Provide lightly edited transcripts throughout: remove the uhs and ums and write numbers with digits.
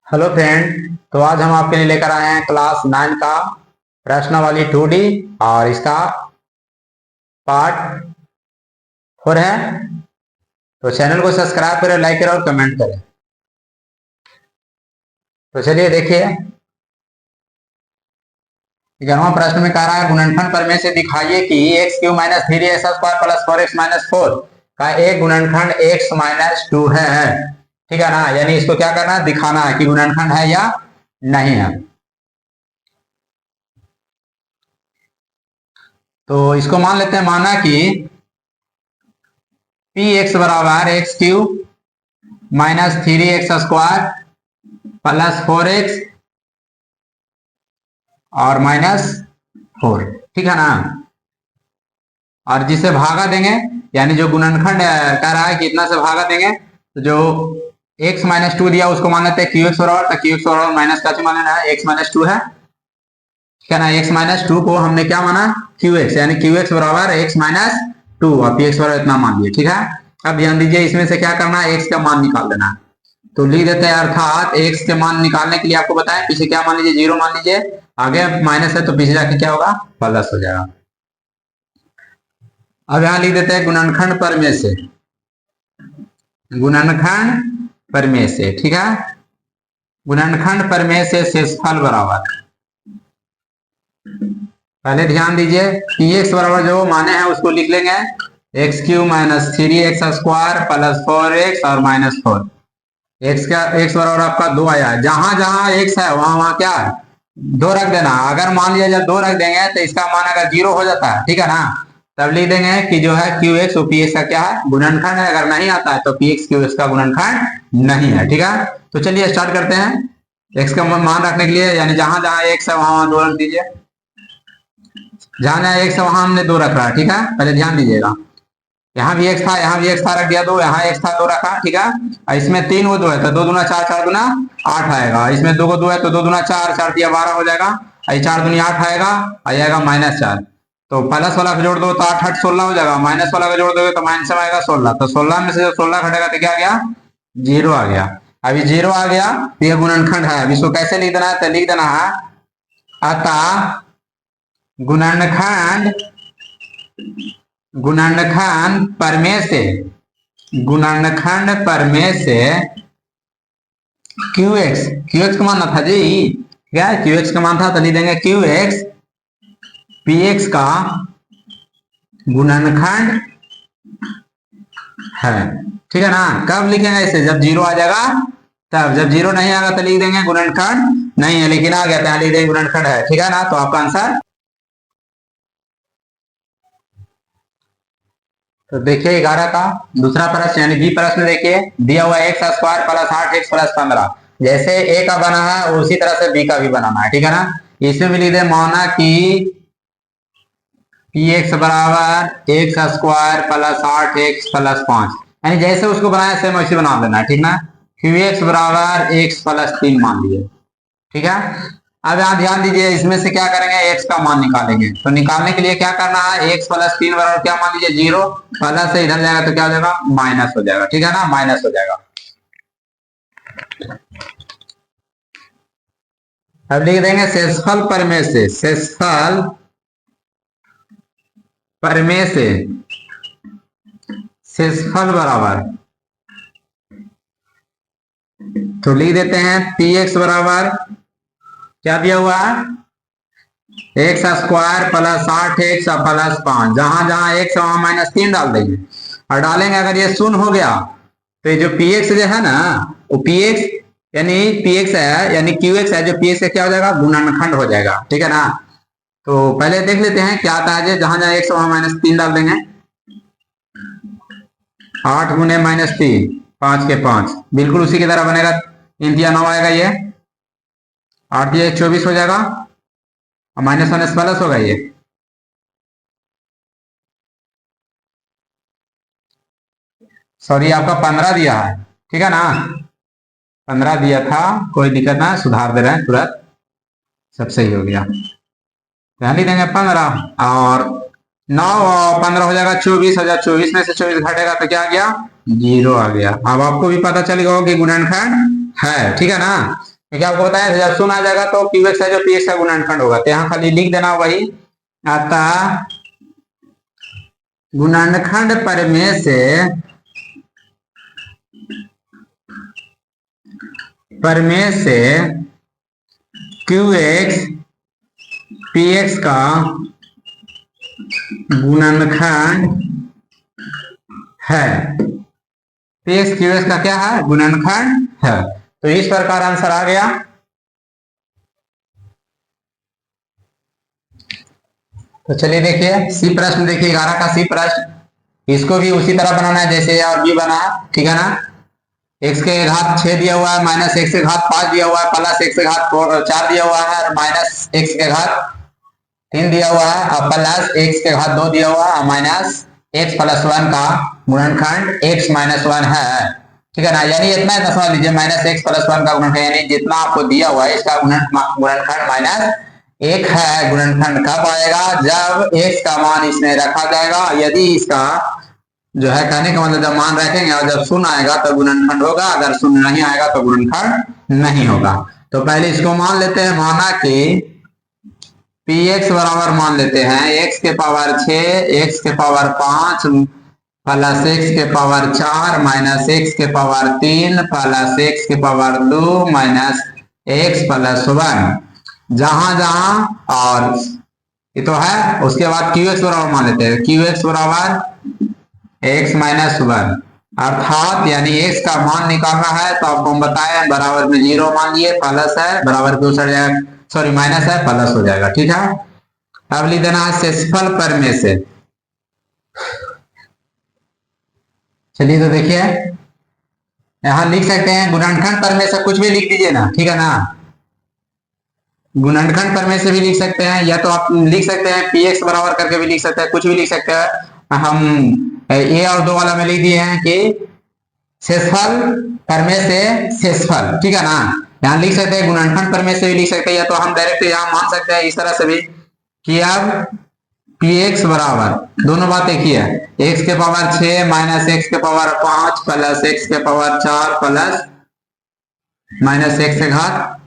Hello friend. तो आज हम आपके लिए लेकर आए हैं क्लास 9 का प्रश्नावली 2D और इसका पार्ट 4 है। तो चैनल को सब्सक्राइब करें, लाइक करें और कमेंट करें। तो चलिए देखिए, 11वां प्रश्न में कह रहा है गुणनखंड प्रमेय से दिखाइए कि x Q minus 3x² plus 4x minus 4 का एक गुणनखंड x माइनस 2 है। ठीक है ना, यानी इसको क्या करना है, दिखाना है कि गुणनखंड है या नहीं है। तो इसको मान लेते हैं, माना कि पी एक्स बराबर x cube minus 3x² plus 4x और माइनस 4। ठीक है ना, और जिसे भागा देंगे, यानी जो गुणनखंड कह रहा है कि इतना से भागा देंगे, तो जो x माइनस 2 दिया उसको मान लेते हैं क्यू एक्स बराबर, तो क्यू एक्स बराबर माइनस का मान लेना है x माइनस 2 है। ठीक है ना, x माइनस 2 को हमने क्या माना, क्यू एक्स, यानी क्यू एक्स बराबर x माइनस 2 और पी एक्स बराबर इतना मान लिया। ठीक है, अब ध्यान दीजिए, इसमें से क्या करना है, x का मान निकाल देना है। तो लिख देते हैं, अर्थात x के मान निकालने के लिए आपको बताएं, पीछे क्या मान लीजिए, 0 मान लीजिए, आगे माइनस है तो पीछे जाके क्या होगा, प्लस हो जाएगा। अब यहां लिख देते हैं गुणनखंड प्रमेय से, गुणनखंड प्रमेय से। ठीक है, गुणनखंड प्रमेय से शेषफल बराबर, पहले ध्यान दीजिए, पी एक्स बराबर जो माने हैं उसको लिख लेंगे, x Q minus 3x² plus 4x और माइनस 4। एक्स का एक्स बराबर आपका 2 आया है, जहां जहां एक्स है वहां वहां क्या है, 2 रख देना। अगर मान लिया जब 2 रख देंगे तो इसका मान अगर 0 हो जाता है, ठीक है ना, तब लिख देंगे कि जो है क्यू एक्स और पी एक्स का क्या है, गुणनखंड है। अगर नहीं आता है तो पी एक्स क्यू एक्स का गुणनखंड नहीं है। ठीक है, तो चलिए स्टार्ट करते हैं। एक्स का मान रखने के लिए, यानी जहां जहां एक्स है वहां 2 रख दीजिए, जहां जहां एक्स है वहां हमने 2 रख रहा है। ठीक है, पहले ध्यान दीजिएगा, यहाँ भी एक्स था, यहाँ भी एक्स था, रख दिया 2, यहाँ एक्स था 2 रखा। ठीक है, इसमें 3 वो 2 है तो 2 दूना 4, 4 दूना 8 आएगा। इसमें 2 को 2 है तो 2 दूना 4, 4 दिया 12 हो जाएगा, 4 दूनी 8 आएगा, आ जाएगा माइनस 4। तो प्लस वाला को जोड़ दो तो 8 8 16 हो जाएगा, माइनस वाला को जोड़ दोगे तो माइनस में आएगा 16। तो 16 में से जब 16 घटेगा तो क्या आ गया, 0 आ गया। अभी 0 आ गया तो यह गुणनखंड है। अब इसको कैसे लिख देना है, तो लिख देना है, अतः गुणनखंड, गुणनखंड प्रमेय से, गुणनखंड प्रमेय से क्यू एक्स, क्यू एक्स का मान था जी, क्या है, क्यू एक्स का मान था, तो लिख देंगे क्यू एक्स पी एक्स का गुणनखंड है। ठीक है ना, कब लिखेंगे इसे, जब 0 आ जाएगा तब, जब 0 नहीं आएगा तो लिख देंगे गुणनखंड नहीं है, लेकिन आ गया तो लिख देंगे गुणनखंड है। ठीक है ना, तो आपका आंसर। तो देखिए 11 का दूसरा प्रश्न, यानी बी प्रश्न देखिए, दिया हुआ x² प्लस 8x प्लस 15, जैसे ए का बना है उसी तरह से बी का भी बनाना है। ठीक है ना, इसमें भी लिख दे, माना कि पी एक्स बराबर x² प्लस 8x प्लस 5, यानी जैसे उसको बनाया सेम वैसे बना देना है। ठीक ना, क्यू एक्स बराबर x प्लस 3 मान लिए। ठीक है, अब यहाँ ध्यान दीजिए, इसमें से क्या करेंगे, x का मान निकालेंगे। तो निकालने के लिए क्या करना है, x प्लस 3 बराबर क्या मान लीजिए, 0, प्लस से इधर जाएगा तो क्या हो जाएगा, माइनस हो जाएगा। ठीक है ना, माइनस हो जाएगा। अब लिख देंगे शेषफल प्रमेय से, शेषफल प्रमेय से शेषफल बराबर, तो लिख देते हैं पी एक्स बराबर क्या दिया हुआ है, x² प्लस 8x प्लस 5, जहां जहां x है वहां माइनस 3 डाल देंगे और डालेंगे। अगर ये शून्य हो गया तो ये जो px जो है ना, वो px यानी px है, यानी qx है, जो px का क्या हो जाएगा, गुणनखंड हो जाएगा। ठीक है ना, तो पहले देख लेते हैं क्या आता है, जहां जहां x है वहां माइनस 3 डाल देंगे, 8 गुने माइनस 3, 5 के 5, बिल्कुल उसी की तरह बनेगा, 3 दिया 9 आएगा, ये 8 दिया 24 हो जाएगा, और माइनस माइनस प्लस होगा, ये सॉरी आपका 15 दिया है। ठीक है ना, 15 दिया था, कोई दिक्कत ना, सुधार दे रहे हैं तुरंत, सब सही हो गया। ध्यान ही देंगे 15 और 9 और 15 हो जाएगा 24 हो जाएगा, 24 में से 24 घटेगा तो क्या आ गया, 0 आ गया। अब आपको भी पता चल गया कि गुणनखंड है। ठीक है ना, क्योंकि आपको बताया जब शून्य आ जाएगा तो क्यू एक्स है जो पी एक्स का गुणनखंड होगा, तो यहाँ खाली लिख देना वही। अतः गुणनखंड प्रमेय से क्यू एक्स पी एक्स का गुणनखंड है। पी एक्स क्यू एक्स का क्या है? गुणनखंड है। तो इस प्रकार आंसर आ गया। तो चलिए देखिए सी प्रश्न, देखिए 11 का सी प्रश्न, इसको भी उसी तरह बनाना है जैसे ए और बी बना, ठीक है ना। x के घात 6 दिया हुआ है, माइनस x के घात 5 दिया हुआ है, प्लस x के घात 4 दिया हुआ है, और माइनस x के घात 3 दिया हुआ है, और प्लस x के घात 2 दिया हुआ है, और माइनस x प्लस 1 का गुणनखंड x माइनस 1 है, ठीक है ना। यानी इतना इतना समझ लीजिए, माइनस x प्लस 1 का गुणनखंड, यानी जितना आपको दिया हुआ है इसका गुणनखंड माइनस 1 है। गुणनखंड कब आएगा? जब x का मान इसमें रखा जाएगा। यदि इसका जो है कहने का मतलब जब मान रखेंगे और जब शून्य आएगा तो गुणनखंड होगा, अगर शून्य नहीं आएगा तो गुणनखंड नहीं होगा। तो पहले इसको मान लेते हैं, माना कि px बराबर मान लेते हैं x के पावर 6, x के पावर 5 प्लस x के पावर 4 माइनस x के पावर 3 प्लस x के पावर 2 माइनस x प्लस 1, जहां जहां और ये तो है। उसके बाद qx बराबर मान लेते हैं, qx बराबर x माइनस 1, अर्थात यानी x का मान निकालना है तो आपको हम बताएं बराबर में 0 मान लिए, प्लस है बराबर क्यों चढ़ जाएगा, सॉरी माइनस है प्लस हो जाएगा, ठीक है। अब लिख देना है शेषफल प्रमेय से। चलिए तो देखिए यहां लिख सकते हैं गुणनखंड प्रमेय से, कुछ भी लिख दीजिए ना, ठीक है ना। गुणनखंड प्रमेय से भी लिख सकते हैं, या तो आप लिख सकते हैं px बराबर करके भी लिख सकते हैं, कुछ भी लिख सकते हैं। हम ए और 2 वाला में लिख दिए हैं कि शेषफल प्रमेय से शेषफल, ठीक है ना। यहाँ लिख सकते हैं गुणनखंड प्रमेय से भी लिख सकते हैं, या तो हम डायरेक्ट यहाँ मान सकते हैं इस तरह से भी कि अब px बराबर दोनों बात एक ही है, x के पावर 6 माइनस x के पावर 5 प्लस x के पावर 4 प्लस माइनस x के घात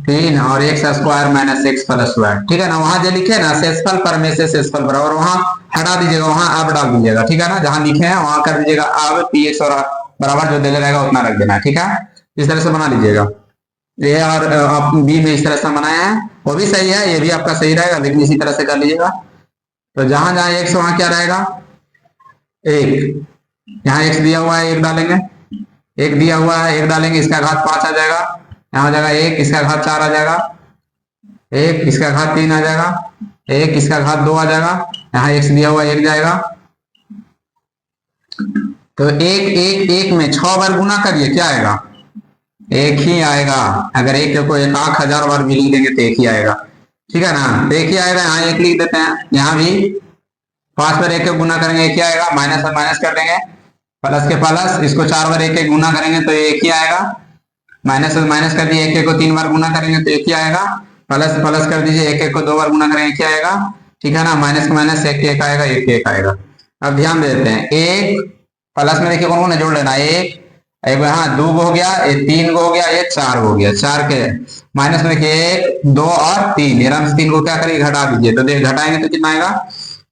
3 और x square minus x plus 1, ठीक है ना। वहां जो लिखे ना शेषफल प्रमेय से शेषफल बराबर, वहां हटा दीजिएगा, वहां अब डाल दीजिएगा, ठीक है ना। जहां लिखे हैं वहां कर दीजिएगा अब px और बराबर जो दे रहेगा उतना रख देना, ठीक है। इस तरह से बना लीजिएगा। ये और आप बी में इस तरह से बनाया है, वो भी सही है, ये भी आपका सही रहेगा, लेकिन इसी तरह से कर लीजिएगा। तो जहां जहां x वहां क्या रहेगा? 1, यहाँ x दिया हुआ है 1 डालेंगे, 1 दिया हुआ है 1 डालेंगे, इसका घात 5 आ जाएगा, यहाँ हो जाएगा 1, इसका घात 4 आ जाएगा, 1 इसका घात 3 आ जाएगा, 1 इसका घात 2 आ जाएगा, यहाँ x दिया हुआ 1 जाएगा। तो 1 में 6 बार गुना करिए, क्या आएगा? 1 ही आएगा। अगर 1 को 1000 बार भी लिख देंगे तो 1 ही आएगा, ठीक है ना। तो 1 ही आएगा, यहाँ 1 लिख देते हैं, यहाँ भी 5 बार 1 गुना करेंगे 1 ही आएगा, माइनस और माइनस कर देंगे, प्लस के प्लस, इसको 4 बार 1 गुना करेंगे तो 1 ही आएगा, माइनस और माइनस कर दिए, 1 को 3 बार गुना करेंगे तो 1 ही आएगा, प्लस प्लस कर दीजिए, 1 को 2 बार गुना करेंगे 1 ही आएगा, ठीक है ना। माइनस माइनस 1 आएगा, 1 आएगा। अब ध्यान देते हैं 1 प्लस में देखिए कौन कौन जोड़ लेना, 1 यहाँ 2 हो गया, ये 3 हो गया, ये 4 हो गया, 4 के माइनस में देखिए 1 2 और 3, 3 को क्या करिए घटा दीजिए, तो देख घटाएंगे तो कितना आएगा?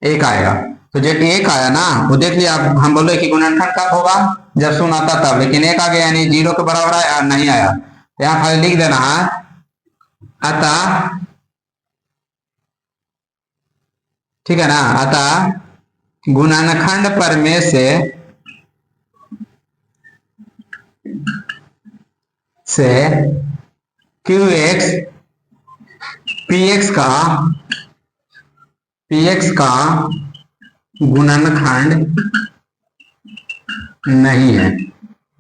1 आएगा। तो जब 1 आया ना वो देख लिया, हम बोले कि गुणनखंड कब होगा? जब शून्य आता तब, लेकिन 1 आ गया यानी 0 के बराबर आया, नहीं आया, तो यहाँ खाली लिख देना है अतः, ठीक है ना, अतः गुणनखंड प्रमेय से qx px का गुणनखंड नहीं है,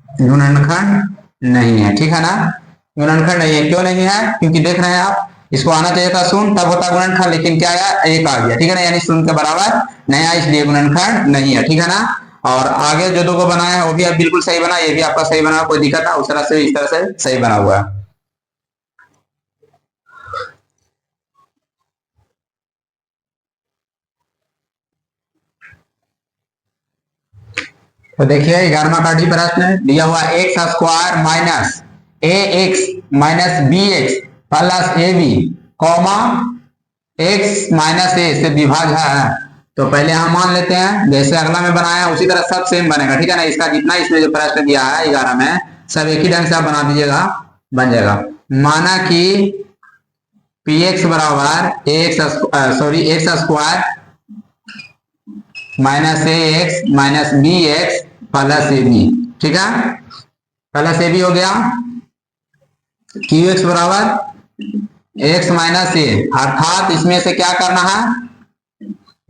गुणनखंड नहीं है, ठीक है ना। गुणनखंड नहीं है, क्यों नहीं है? क्योंकि देख रहे हैं आप, इसको आना चाहिए था शून्य, तब होता गुणनखंड, लेकिन क्या आया? 1 आ गया, ठीक है ना, यानी शून्य के बराबर नहीं आया, इसलिए गुणनखंड नहीं है, ठीक है ना। और आगे जो 2 को बनाया है वो भी आप बिल्कुल सही बना, ये भी आपका सही बना, कोई दिक्कत ना, उस तरह से इस तरह से सही बना हुआ है। तो देखिए 11वां प्रश्न दिया हुआ x square minus a x minus b x plus a b comma x minus a से विभाज्य है। तो पहले हम मान लेते हैं जैसे अगला में बनाया उसी तरह सब सेम बनेगा, ठीक है ना। इसका जितना इसमें जो प्रश्न दिया है 11 में सब एक ही ढंग से आप बना दीजिएगा, बन जाएगा। माना कि पी एक्स बराबर x square minus a x minus b x plus a b, ठीक है, प्लस ए बी हो गया। क्यू एक्स बराबर एक्स माइनस ए, अर्थात इसमें से क्या करना है,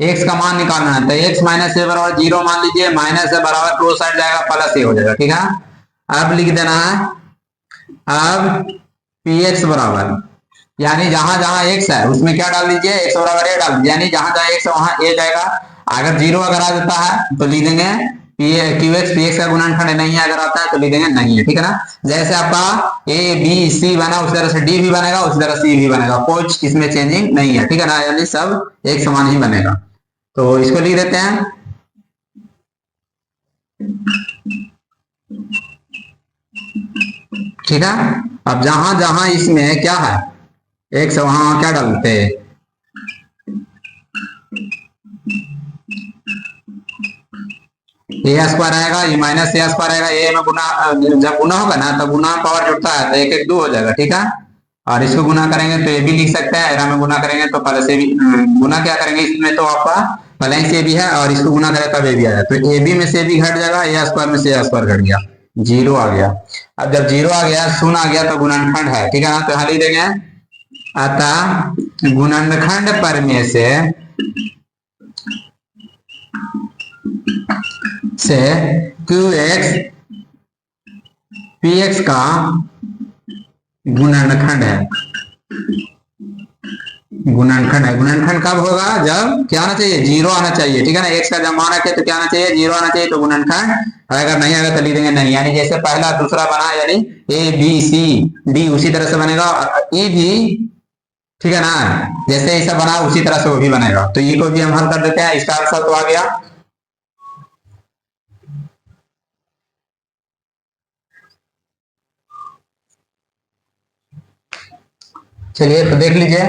एक्स का मान निकालना है। तो एक्स माइनस ए बराबर 0 मान लीजिए, माइनस ए बराबर दो साइड जाएगा प्लस ए हो जाएगा, ठीक है। अब लिख देना है, अब पी एक्स बराबर यानी जहां जहां एक्स है उसमें क्या डाल दीजिए, एक्स बराबर ए डाल दीजिए, यानी जहां जहां एक्स है वहां ए जाएगा। अगर 0 अगर आ जाता है तो लिख देंगे क्यू एक्स पी एक्स का गुणनखंड नहीं है, अगर आता है तो लिख देंगे नहीं है, ठीक है ना। जैसे आपका ए बी सी बना उसी तरह से डी भी बनेगा, उसी तरह सी भी बनेगा, कुछ इसमें चेंजिंग नहीं है, ठीक है ना, यानी सब एक समान ही बनेगा। तो इसको लिख देते हैं, ठीक है। अब जहां जहां इसमें क्या है एक्स वहां क्या डालते हैं, ए स्क्वायर आएगा, ये माइनस ए स्क्वायर आएगा, ए में गुना जब गुना होगा ना तो गुना पावर जुड़ता है तो एक एक दो हो जाएगा, ठीक है। और इसको गुना करेंगे तो ए भी लिख सकते हैं, एरा में गुना करेंगे तो प्लस ए भी, गुना क्या करेंगे इसमें तो आपका प्लस ए भी है और इसको गुना करें तब ए भी आया, तो ए बी में से भी घट जाएगा, ए स्क्वायर में से ए स्क्वायर घट गया, 0 आ गया। अब जब 0 आ गया, शून्य आ गया तो गुणनखंड है, ठीक है ना। तो यहाँ लिख देंगे, अतः गुणनखंड पर में से क्यू एक्स पी एक्स का गुणनखंड है, गुणनखंड है। गुणनखंड कब होगा, जब क्या आना चाहिए, 0 आना चाहिए, ठीक है ना। एक्स का जब मान रखे तो क्या आना चाहिए, 0 आना चाहिए, तो गुणनखंड। अगर नहीं आएगा तो लिख देंगे नहीं, यानी जैसे पहला दूसरा बना यानी ए बी सी डी उसी तरह से बनेगा, ई भी, ठीक है ना, जैसे ऐसा बना उसी तरह से वो भी बनेगा। तो ई को भी हम हल कर देते हैं, इसका आंसर तो आ गया। चलिए तो देख लीजिए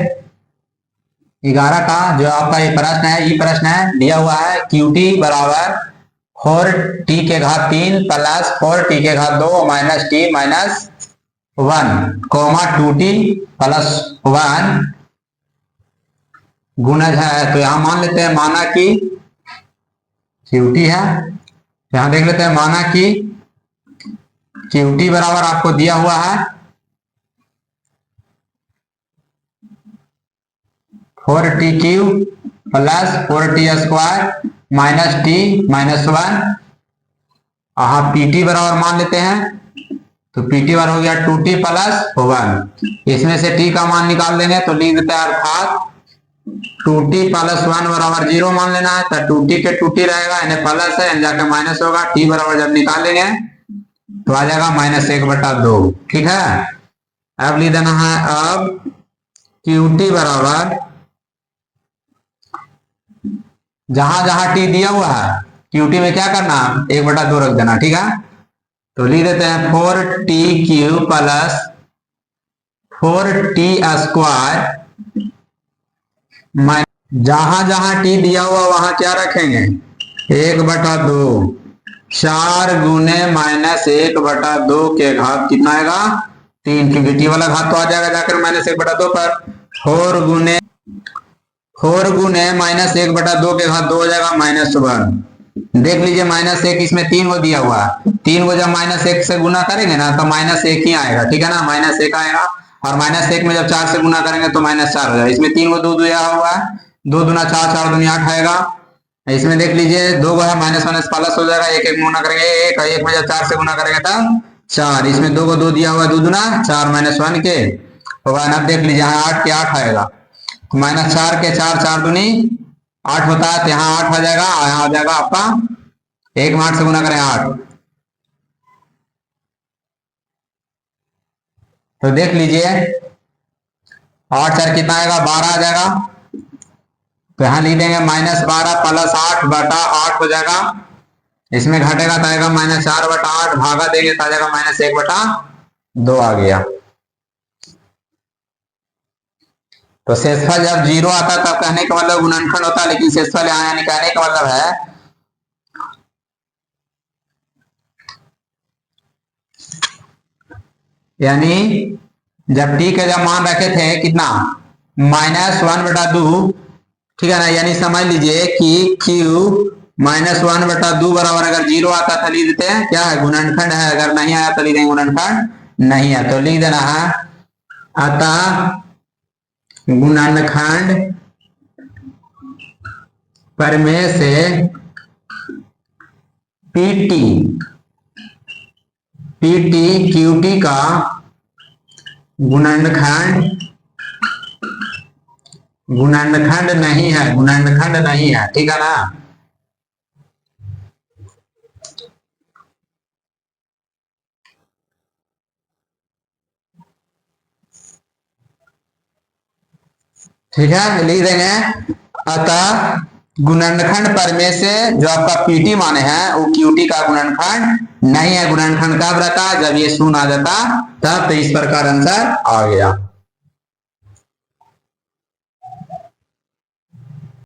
11 का जो आपका ये प्रश्न है, ये प्रश्न है दिया हुआ है क्यू टी बराबर 4t के घात 3 प्लस 4t के घात 2 minus t minus 1 comma 2t plus 1 गुणज है। तो यहां मान लेते हैं, माना कि क्यूटी है, यहां देख लेते हैं, माना कि क्यूटी बराबर आपको दिया हुआ है 4t cube plus 4t square minus t minus 1। PT बराबर मान लेते हैं, तो पीटी बराबर हो गया 2t प्लस 1। इसमें से t का मान निकाल लेंगे तो लिख देते हैं, अर्थात 2t प्लस 1 बराबर 0 मान लेना है। तो 2t के 2t रहेगा, यानी प्लस है, जाकर माइनस होगा, t बराबर जब निकालेंगे तो आ जाएगा -1/2, ठीक है। अब लिख देना है, अब QT बराबर जहां जहां टी दिया हुआ है QT में क्या करना, 1/2 रख देना, ठीक है। तो लिख देते हैं 4t cube plus 4t square, जहां जहां टी दिया हुआ वहां क्या रखेंगे, 1/2, 4 गुने -1/2 के घात कितना आएगा 3, क्योंकि टी वाला घात तो आ जाएगा जाकर -1/2 पर। 4 गुने -1/2 के घात 2 हो जाएगा -1। देख लीजिए -1 इसमें 3 को दिया हुआ है, 3 को जब -1 से गुना करेंगे ना तो -1 ही आएगा, ठीक है ना, -1 आएगा। और -1 में जब 4 से गुना करेंगे तो -4 हो जाएगा। इसमें 3 को 2 दिया हुआ है, 2 दूना 4, 4 दूनी 8 आएगा। इसमें देख लीजिए 2 को है माइनस प्लस हो जाएगा, 1 1 गुना करेंगे 1 में जब 4 से गुना करेंगे तब 4। इसमें 2 को 2 दिया हुआ है, 2 दूना 4 -1 के होगा। अब देख लीजिए यहाँ 8 के 8 आएगा, -4 के 4, 4 दूनी 8 होता है, तो यहाँ 8 आ जाएगा, यहाँ आ जाएगा आपका 1 में 8 से गुना करें 8। तो देख लीजिए 8 4 कितना आएगा 12 आ जाएगा। तो यहां लिख देंगे -12 प्लस 8/8 हो जाएगा। इसमें घटेगा तो आएगा -4/8, भागा देंगे तो आ जाएगा -1/। 2 आ गया। तो शेषफल जब 0 आता तब कहने का मतलब गुणनखंड होता, लेकिन शेषफल यहाँ यानी कहने का मतलब है यानी जब टी का जब मान रखे थे कितना -1/2, ठीक है ना, यानी समझ लीजिए कि q -1/2 बराबर अगर 0 आता तो लिख देते हैं क्या है गुणनखंड है, अगर नहीं आया तो लिख देंगे गुणनखंड नहीं है, तो लिख देना है अतः गुणनखंड प्रमेय से PT QT का गुणनखंड नहीं है, गुणनखंड नहीं है, ठीक है ना। ठीक है, लिख देंगे अतः गुणनखंड प्रमेय से जो आपका PT माने हैं वो QT का गुणनखंड नहीं है। गुणनखंड कब रहता जब ये शून्य आ जाता तब, तो इस प्रकार आंसर आ गया।